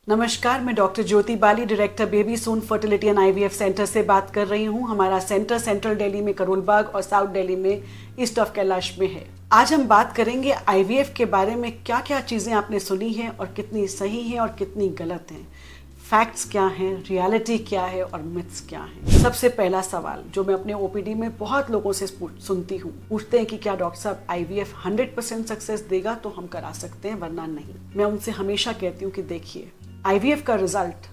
नमस्कार, मैं doctor Jyoti Bali, director baby soon fertility and IVF centre से बात कर रही हूँ। हमारा सेंटर सेंट्रल दिल्ली में करोल बाग और साउथ दिल्ली में ईस्ट ऑफ कैलाश में है। आज हम बात करेंगे आईवीएफ के बारे में, क्या क्या चीज़ें आपने सुनी हैं और कितनी सही हैं और कितनी गलत हैं, फैक्ट्स क्या हैं, रियलिटी क्या है और मिथ्स क्या हैं। सबसे पहला सवाल जो मैं अपने ओपीडी में बहुत लोगों से सुनती हूँ, पूछते हैं कि क्या डॉक्टर साहब आईवीएफ 100% सक्सेस देगा तो हम करा सकते हैं वरना नहीं। मैं उनसे हमेशा कहती हूँ कि देखिए, आईवीएफ का result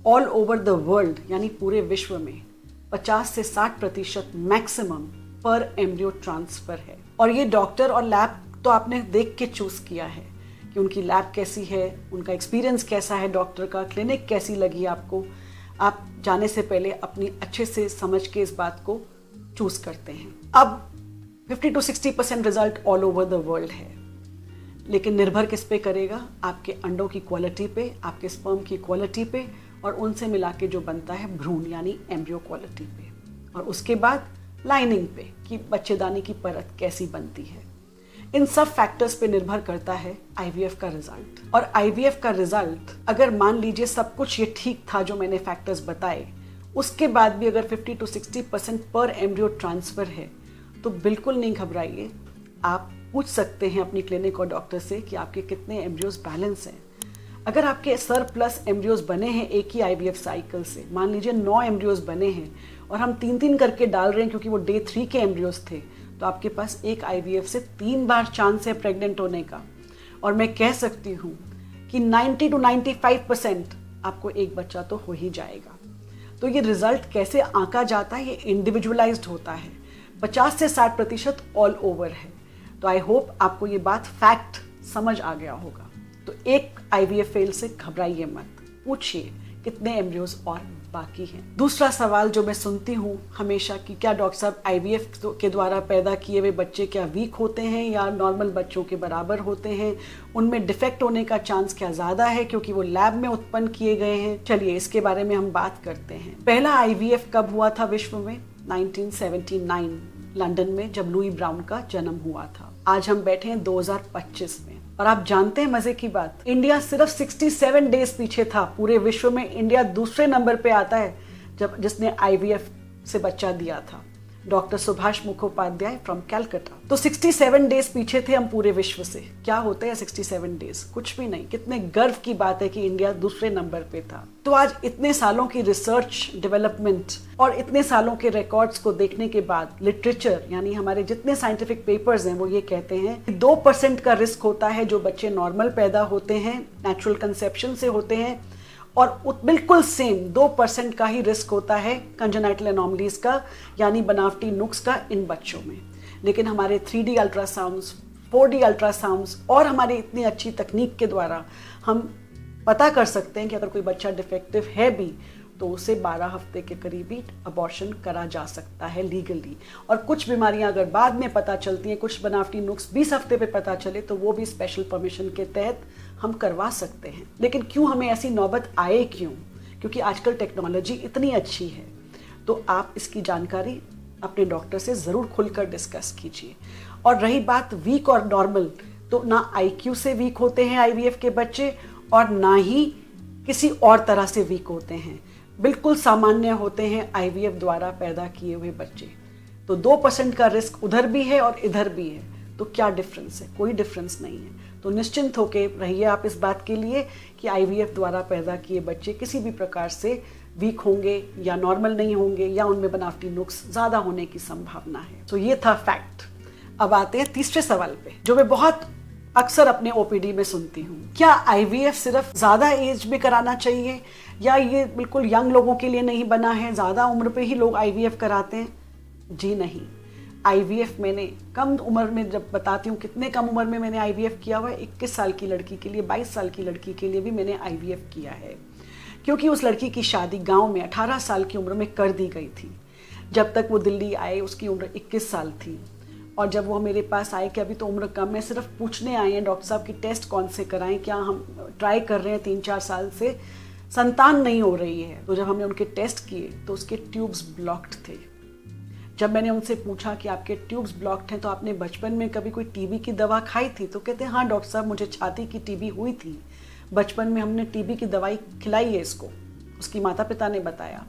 all over the world यानी पूरे विश्व में 50 से 60% मैक्सिमम पर एम्ब्रियो ट्रांसफर है। और ये डॉक्टर और लैब तो आपने देख के चूज किया है कि उनकी लैब कैसी है, उनका एक्सपीरियंस कैसा है, डॉक्टर का क्लिनिक कैसी लगी आपको। आप जाने से पहले अपनी अच्छे से समझ के इस बात को चूज करते हैं। अब 50 to 60% result all over the world है, लेकिन निर्भर किस पे करेगा? आपके अंडों की क्वालिटी पे, आपके स्पर्म की क्वालिटी पे और उनसे मिला के जो बनता है भ्रूण यानी एम्ब्रियो क्वालिटी पे, और उसके बाद लाइनिंग पे कि बच्चेदानी की परत कैसी बनती है। इन सब फैक्टर्स पे निर्भर करता है आईवीएफ का रिजल्ट। और आईवीएफ का रिजल्ट अगर मान लीजिए सब कुछ ये ठीक था जो मैंने फैक्टर्स बताए, उसके बाद भी अगर 50 to 60% पर एम्ब्रियो ट्रांसफर है तो बिल्कुल नहीं घबराइए। आप पूछ सकते हैं अपनी क्लिनिक और डॉक्टर से कि आपके कितने एम्ब्रियोज बैलेंस हैं। अगर आपके सरप्लस एम्ब्रियोज बने हैं एक ही आईवीएफ साइकिल से, मान लीजिए 9 एम्ब्रियोज बने हैं और हम 3-3 करके डाल रहे हैं क्योंकि वो डे 3 के एम्ब्रियोज थे, तो आपके पास एक आईवीएफ से 3 बार चांस है प्रेग्नेंट होने का। और मैं कह सकती हूँ कि 90 to 95% आपको एक बच्चा तो हो ही जाएगा। तो ये रिजल्ट कैसे आंका जाता है, ये इंडिविजुअलाइज्ड होता है। 50 से 60% ऑल ओवर है। तो आई होप आपको ये बात फैक्ट समझ आ गया होगा। तो एक आईवीएफ फेल से घबराइए मत, पूछिए कितने एम्ब्रियोज और बाकी हैं। दूसरा सवाल जो मैं सुनती हूँ हमेशा कि क्या डॉक्टर साहब आईवीएफ के द्वारा पैदा किए हुए बच्चे क्या वीक होते हैं या नॉर्मल बच्चों के बराबर होते हैं, उनमें डिफेक्ट होने का चांस क्या ज़्यादा है क्योंकि वो लैब में उत्पन्न किए गए हैं। चलिए इसके बारे में हम बात करते हैं। पहला आईवीएफ कब हुआ था विश्व में? 1979 लंदन में, जब लुई ब्राउन का जन्म हुआ था। आज हम बैठे हैं 2025 में और आप जानते हैं मजे की बात, इंडिया सिर्फ 67 डेज पीछे था। पूरे विश्व में इंडिया दूसरे नंबर पे आता है जिसने आईवीएफ से बच्चा दिया था, डॉक्टर सुभाष मुखोपाध्याय फ्रॉम कैलकाटा। तो 67 डेज पीछे थे हम पूरे विश्व से। क्या होते हैं 67 डेज? कुछ भी नहीं। कितने गर्व की बात है कि इंडिया दूसरे नंबर पे था। तो आज इतने सालों की रिसर्च डेवलपमेंट और इतने सालों के रिकॉर्ड्स को देखने के बाद लिटरेचर यानी हमारे जितने साइंटिफिक पेपर्स हैं वो ये कहते हैं कि 2% का रिस्क होता है जो बच्चे नॉर्मल पैदा होते हैं, नेचुरल कंसेप्शन से होते हैं, और बिल्कुल सेम 2% का ही रिस्क होता है कंजेनाइटल एनोमलीज का यानी बनावटी नुक्स का इन बच्चों में। लेकिन हमारे 3D अल्ट्रासाउंड्स, 4D अल्ट्रासाउंड्स और हमारी इतनी अच्छी तकनीक के द्वारा हम पता कर सकते हैं कि अगर कोई बच्चा डिफेक्टिव है भी तो उसे 12 हफ्ते के करीब ही अबॉर्शन करा जा सकता है लीगली। और कुछ बीमारियां अगर बाद में पता चलती हैं, कुछ बनावटी नुक्स 20 हफ्ते पे पता चले, तो वो भी स्पेशल परमिशन के तहत हम करवा सकते हैं। लेकिन क्यों हमें ऐसी नौबत आए? क्यों? क्योंकि आजकल टेक्नोलॉजी इतनी अच्छी है। तो आप इसकी जानकारी अपने डॉक्टर से ज़रूर खुलकर डिस्कस कीजिए। और रही बात वीक और नॉर्मल, तो ना आईक्यू से वीक होते हैं आईवीएफ के बच्चे और ना ही किसी और तरह से वीक होते हैं, बिल्कुल सामान्य होते हैं आईवीएफ द्वारा पैदा किए हुए बच्चे। तो 2% का रिस्क उधर भी है और इधर भी है, तो क्या डिफरेंस है? कोई डिफरेंस नहीं है। तो निश्चिंत होके रहिए आप इस बात के लिए कि आईवीएफ द्वारा पैदा किए बच्चे किसी भी प्रकार से वीक होंगे या नॉर्मल नहीं होंगे या उनमें बनावटी नुक्स ज़्यादा होने की संभावना है। तो ये था फैक्ट। अब आते हैं तीसरे सवाल पे जो मैं बहुत अक्सर अपने ओपीडी में सुनती हूँ। क्या आईवीएफ सिर्फ ज़्यादा एज में कराना चाहिए या ये बिल्कुल यंग लोगों के लिए नहीं बना है, ज़्यादा उम्र पे ही लोग आईवीएफ कराते हैं? जी नहीं। आईवीएफ मैंने कम उम्र में, जब बताती हूँ कितने कम उम्र में मैंने आईवीएफ किया हुआ है, 21 साल की लड़की के लिए, 22 साल की लड़की के लिए भी मैंने आईवीएफ किया है। क्योंकि उस लड़की की शादी गाँव में 18 साल की उम्र में कर दी गई थी। जब तक वो दिल्ली आए उसकी उम्र 21 साल थी। और जब वो मेरे पास आए कि अभी तो उम्र कम है, सिर्फ पूछने आए हैं डॉक्टर साहब की टेस्ट कौन से कराएं, क्या हम ट्राई कर रहे हैं 3-4 साल से, संतान नहीं हो रही है। तो जब हमने उनके टेस्ट किए तो उसके ट्यूब्स ब्लॉक्ड थे। जब मैंने उनसे पूछा कि आपके ट्यूब्स ब्लॉक्ड हैं तो आपने बचपन में कभी कोई टीबी की दवा खाई थी? तो कहते हैं हाँ डॉक्टर साहब मुझे छाती की टीबी हुई थी, बचपन में हमने टीबी की दवाई खिलाई है इसको, उसकी माता पिता ने बताया।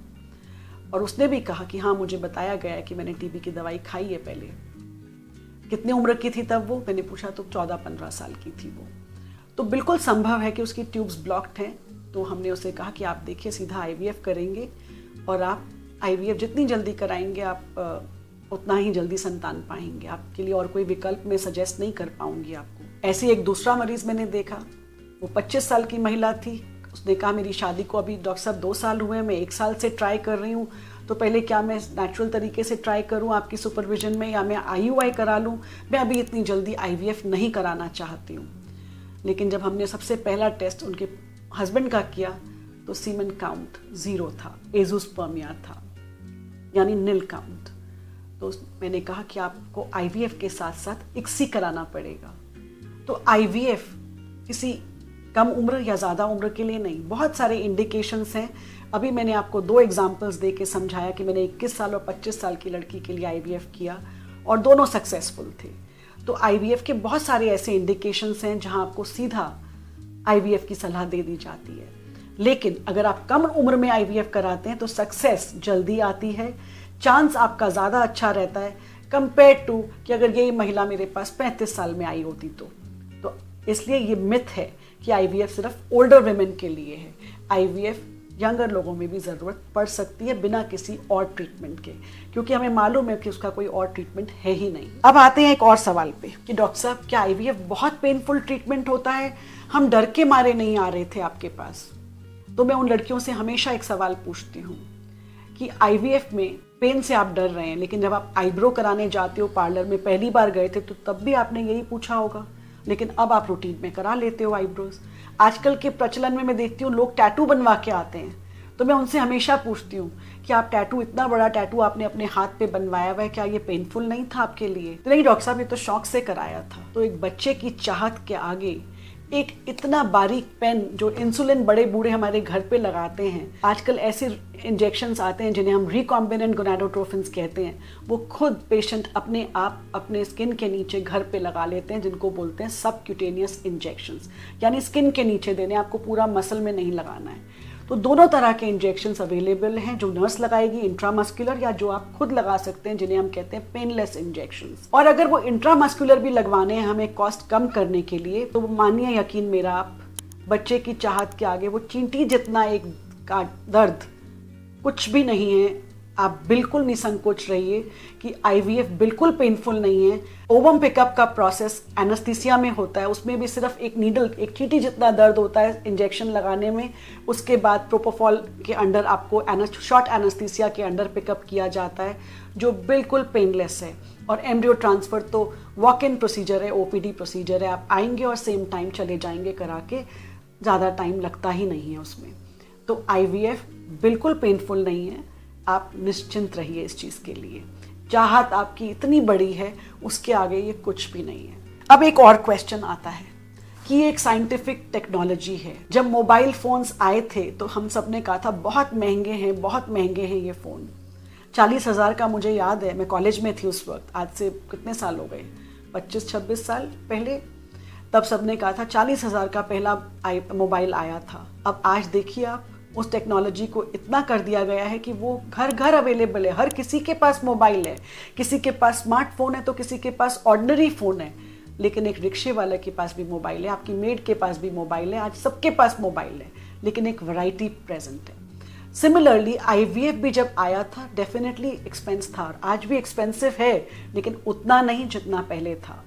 और उसने भी कहा कि हाँ मुझे बताया गया है कि मैंने टीबी की दवाई खाई है पहले। कितनी उम्र की थी तब वो? मैंने पूछा तो 14-15 साल की थी वो। तो बिल्कुल संभव है कि उसकी ट्यूब्स ब्लॉक्ड हैं। तो हमने उसे कहा कि आप देखिए सीधा आईवीएफ करेंगे, और आप आईवीएफ जितनी जल्दी कराएंगे आप उतना ही जल्दी संतान पाएंगे। आपके लिए और कोई विकल्प मैं सजेस्ट नहीं कर पाऊंगी आपको। ऐसे एक दूसरा मरीज मैंने देखा, वो 25 साल की महिला थी। उसने कहा मेरी शादी को अभी डॉक्टर साहब 2 साल हुए हैं, मैं 1 साल से ट्राई कर रही हूँ, तो पहले क्या मैं नेचुरल तरीके से ट्राई करूँ आपकी सुपरविजन में, या मैं आईयूआई करा लूँ? मैं अभी इतनी जल्दी आईवीएफ नहीं कराना चाहती हूँ। लेकिन जब हमने सबसे पहला टेस्ट उनके हस्बैंड का किया तो सीमेन काउंट 0 था, एजोस्पर्मिया था, यानी नील काउंट। तो मैंने कहा कि आपको आईवीएफ के साथ साथ इक्सी कराना पड़ेगा। तो आईवीएफ किसी कम उम्र या ज़्यादा उम्र के लिए नहीं, बहुत सारे इंडिकेशंस हैं। अभी मैंने आपको 2 एग्जाम्पल्स दे के समझाया कि मैंने 21 साल और 25 साल की लड़की के लिए आईवीएफ किया और दोनों सक्सेसफुल थे। तो आईवीएफ के बहुत सारे ऐसे इंडिकेशंस हैं जहां आपको सीधा आईवीएफ की सलाह दे दी जाती है। लेकिन अगर आप कम उम्र में आईवीएफ कराते हैं तो सक्सेस जल्दी आती है, चांस आपका ज़्यादा अच्छा रहता है कंपेयर टू कि अगर यही महिला मेरे पास 35 साल में आई होती तो इसलिए ये मिथ है कि आईवीएफ सिर्फ ओल्डर वुमेन के लिए है। आईवीएफ यंगर लोगों में भी ज़रूरत पड़ सकती है बिना किसी और ट्रीटमेंट के, क्योंकि हमें मालूम है कि उसका कोई और ट्रीटमेंट है ही नहीं। अब आते हैं एक और सवाल पे कि डॉक्टर साहब क्या आईवीएफ बहुत पेनफुल ट्रीटमेंट होता है? हम डर के मारे नहीं आ रहे थे आपके पास। तो मैं उन लड़कियों से हमेशा एक सवाल पूछती हूँ कि आईवीएफ में पेन से आप डर रहे हैं, लेकिन जब आप आईब्रो कराने जाते हो पार्लर में, पहली बार गए थे तो तब भी आपने यही पूछा होगा, लेकिन अब आप रूटीन में करा लेते हो आईब्रोज। आजकल के प्रचलन में मैं देखती हूँ लोग टैटू बनवा के आते हैं, तो मैं उनसे हमेशा पूछती हूँ कि आप टैटू, इतना बड़ा टैटू आपने अपने हाथ पे बनवाया हुआ है, क्या ये पेनफुल नहीं था आपके लिए? तो नहीं डॉक्टर साहब ये तो शौक से कराया था। तो एक बच्चे की चाहत के आगे एक इतना बारीक पेन जो इंसुलिन बड़े बूढ़े हमारे घर पे लगाते हैं, आजकल ऐसे इंजेक्शंस आते हैं जिन्हें हम रिकॉम्बिनेंट गोनाडोट्रोफिन्स कहते हैं, वो खुद पेशेंट अपने आप अपने स्किन के नीचे घर पे लगा लेते हैं, जिनको बोलते हैं सबक्यूटेनियस इंजेक्शंस, यानी स्किन के नीचे देने, आपको पूरा मसल में नहीं लगाना है। तो दोनों तरह के इंजेक्शंस अवेलेबल हैं, जो नर्स लगाएगी इंट्रामस्कुलर, या जो आप खुद लगा सकते हैं जिन्हें हम कहते हैं पेनलेस इंजेक्शंस। और अगर वो इंट्रामस्कुलर भी लगवाने हैं हमें कॉस्ट कम करने के लिए, तो मानिए यकीन मेरा आप, बच्चे की चाहत के आगे वो चींटी जितना एक का दर्द कुछ भी नहीं है। आप बिल्कुल निसंकोच रहिए कि आईवीएफ बिल्कुल पेनफुल नहीं है। ओवम पिकअप का प्रोसेस एनेस्थीसिया में होता है, उसमें भी सिर्फ एक नीडल, एक चींटी जितना दर्द होता है इंजेक्शन लगाने में। उसके बाद प्रोपोफॉल के अंडर आपको शॉर्ट एनेस्थीसिया के अंडर पिकअप किया जाता है, जो बिल्कुल पेनलेस है। और एम्ब्रियो ट्रांसफ़र तो वॉक इन प्रोसीजर है, ओपीडी प्रोसीजर है, आप आएंगे और सेम टाइम चले जाएंगे करा के, ज़्यादा टाइम लगता ही नहीं है उसमें। तो आईवीएफ बिल्कुल पेनफुल नहीं है, आप निश्चिंत रहिए इस चीज़ के लिए। चाहत आपकी इतनी बड़ी है, उसके आगे ये कुछ भी नहीं है। अब एक और क्वेश्चन आता है कि ये एक साइंटिफिक टेक्नोलॉजी है। जब मोबाइल फ़ोन्स आए थे तो हम सब ने कहा था बहुत महंगे हैं, बहुत महंगे हैं ये फ़ोन। 40,000 का मुझे याद है, मैं कॉलेज में थी उस वक्त, आज से कितने साल हो गए, 25-26 साल पहले, तब सब ने कहा था 40,000 का पहला मोबाइल आया था। अब आज देखिए आप, उस टेक्नोलॉजी को इतना कर दिया गया है कि वो घर घर अवेलेबल है, हर किसी के पास मोबाइल है, किसी के पास स्मार्टफोन है तो किसी के पास ऑर्डिनरी फ़ोन है, लेकिन एक रिक्शे वाले के पास भी मोबाइल है, आपकी मेड के पास भी मोबाइल है, आज सबके पास मोबाइल है, लेकिन एक वैरायटी प्रेजेंट है। सिमिलरली आईवीएफ भी जब आया था डेफिनेटली एक्सपेंस था, और आज भी एक्सपेंसिव है, लेकिन उतना नहीं जितना पहले था,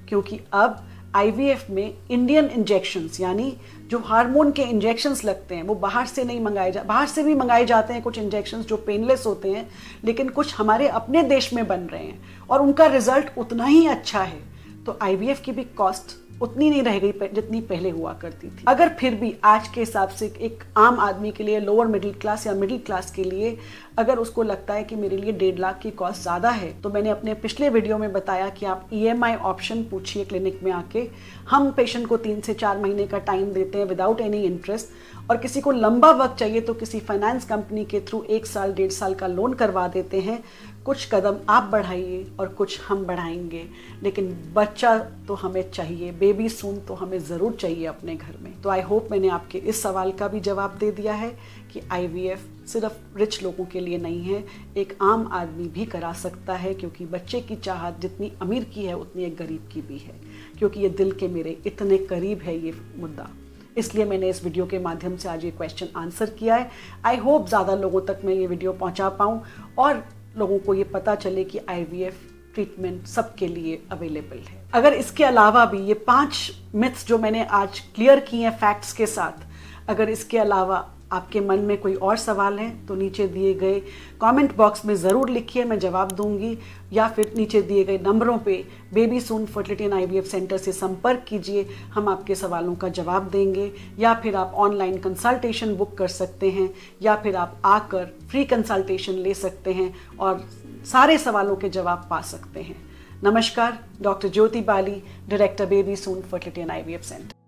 क्योंकि अब आईवीएफ में इंडियन इंजेक्शंस, यानी जो हार्मोन के इंजेक्शंस लगते हैं वो बाहर से नहीं बाहर से भी मंगाए जाते हैं कुछ इंजेक्शंस जो पेनलेस होते हैं, लेकिन कुछ हमारे अपने देश में बन रहे हैं और उनका रिजल्ट उतना ही अच्छा है। तो आईवीएफ की भी कॉस्ट उतनी नहीं रह गई जितनी पहले हुआ करती थी। अगर फिर भी आज के हिसाब से एक आम आदमी के लिए, लोअर मिडिल क्लास या मिडिल क्लास के लिए, अगर उसको लगता है कि मेरे लिए 1.5 लाख की कॉस्ट ज़्यादा है, तो मैंने अपने पिछले वीडियो में बताया कि आप ईएमआई ऑप्शन पूछिए क्लिनिक में आके। हम पेशेंट को 3 से 4 महीने का टाइम देते हैं विदाउट एनी इंटरेस्ट, और किसी को लंबा वक्त चाहिए तो किसी फाइनेंस कंपनी के थ्रू 1 साल 1.5 साल का लोन करवा देते हैं। कुछ कदम आप बढ़ाइए और कुछ हम बढ़ाएंगे, लेकिन बच्चा तो हमें चाहिए, बेबी सून तो हमें ज़रूर चाहिए अपने घर में। तो आई होप मैंने आपके इस सवाल का भी जवाब दे दिया है कि आईवीएफ सिर्फ रिच लोगों के लिए नहीं है, एक आम आदमी भी करा सकता है, क्योंकि बच्चे की चाहत जितनी अमीर की है उतनी एक गरीब की भी है, क्योंकि ये दिल के मेरे इतने करीब है ये मुद्दा। इसलिए मैंने इस वीडियो के माध्यम से आज ये क्वेश्चन आंसर किया है। आई होप ज़्यादा लोगों तक मैं ये वीडियो पहुंचा पाऊँ और लोगों को ये पता चले कि आईवीएफ ट्रीटमेंट सबके लिए अवेलेबल है। अगर इसके अलावा भी ये 5 मिथ्स जो मैंने आज क्लियर किए हैं फैक्ट्स के साथ, अगर इसके अलावा आपके मन में कोई और सवाल हैं तो नीचे दिए गए कमेंट बॉक्स में ज़रूर लिखिए, मैं जवाब दूंगी, या फिर नीचे दिए गए नंबरों पे baby soon fertility and IVF centre से संपर्क कीजिए, हम आपके सवालों का जवाब देंगे। या फिर आप ऑनलाइन कंसल्टेशन बुक कर सकते हैं, या फिर आप आकर फ्री कंसल्टेशन ले सकते हैं और सारे सवालों के जवाब पा सकते हैं। नमस्कार, doctor Jyoti Bali, director baby soon fertility and IVF centre.